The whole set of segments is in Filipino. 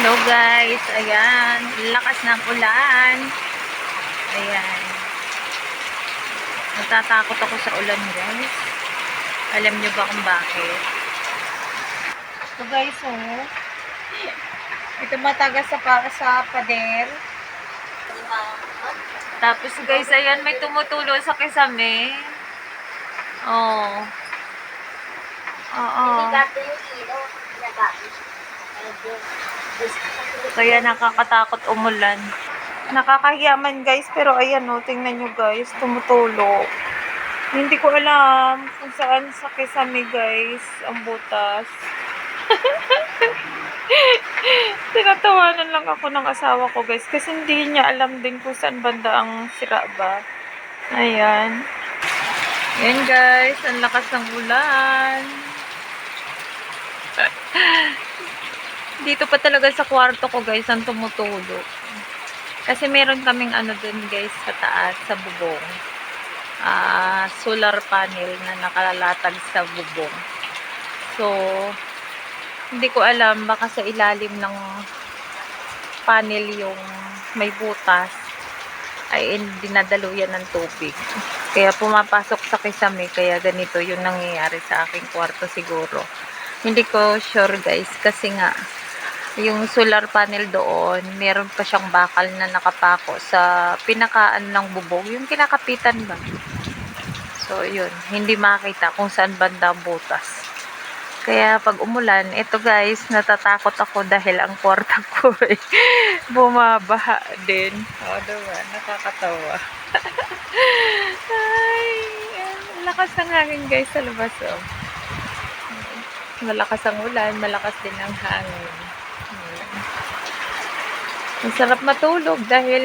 Hello guys, ayan, lakas ng ulan. Ayan, natatakot ako sa ulan guys. Alam nyo ba kung bakit? So guys, oh, ito matagas sa pader. Tapos guys, ayan, may tumutulo sa kisame. Oh. Oo. Kaya nakakatakot umulan. Nakakahiyaman guys, pero ayan o, tingnan nyo guys, tumutulo. Hindi ko alam kung saan sa kisame guys, ang butas. Tinatawanan lang ako ng asawa ko guys, kasi hindi niya alam din kung saan banda ang sira ba. Ayan. Ayan guys, ang lakas ng ulan. Dito pa talaga sa kwarto ko guys, ang tumutulo. Kasi meron kaming ano dun guys sa taas, sa bubong. Solar panel na nakalatag sa bubong. So, hindi ko alam, baka sa ilalim ng panel yung may butas ay dinadaluyan ng tubig. Kaya pumapasok sa kisame, kaya ganito yung nangyayari sa aking kwarto siguro. Hindi ko sure guys, kasi nga yung solar panel doon, meron pa siyang bakal na nakapako sa pinakaan ng bubong, yung kinakapitan ba. So yun, hindi makita kung saan banda ang butas. Kaya pag umulan, ito guys, natatakot ako dahil ang kwarto ko ay bumabaha din. O diba, nakakatawa. Ay, lakas ng hangin guys sa labas. Oh. Malakas ang ulan, malakas din ang hangin. Ang sarap matulog dahil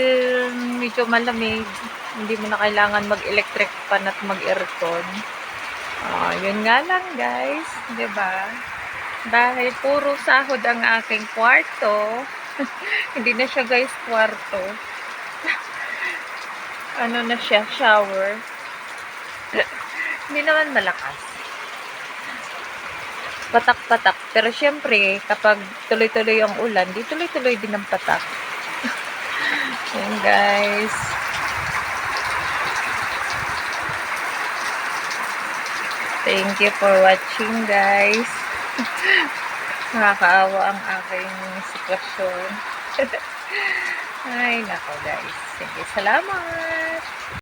medyo malamig. Hindi mo na kailangan mag-electric pan at mag-aircon. Yun nga lang guys, 'di ba? Dahil puro sahod ang aking kwarto. Hindi na siya guys kwarto. Ano na siya, shower. Hindi naman malakas. Patak-patak. Pero syempre, kapag tuloy-tuloy ang ulan, di tuloy-tuloy din ang patak. Ayan guys. Thank you for watching guys. Nakakaawa ang aking sitwasyon. Ay, nako guys. Sige, salamat.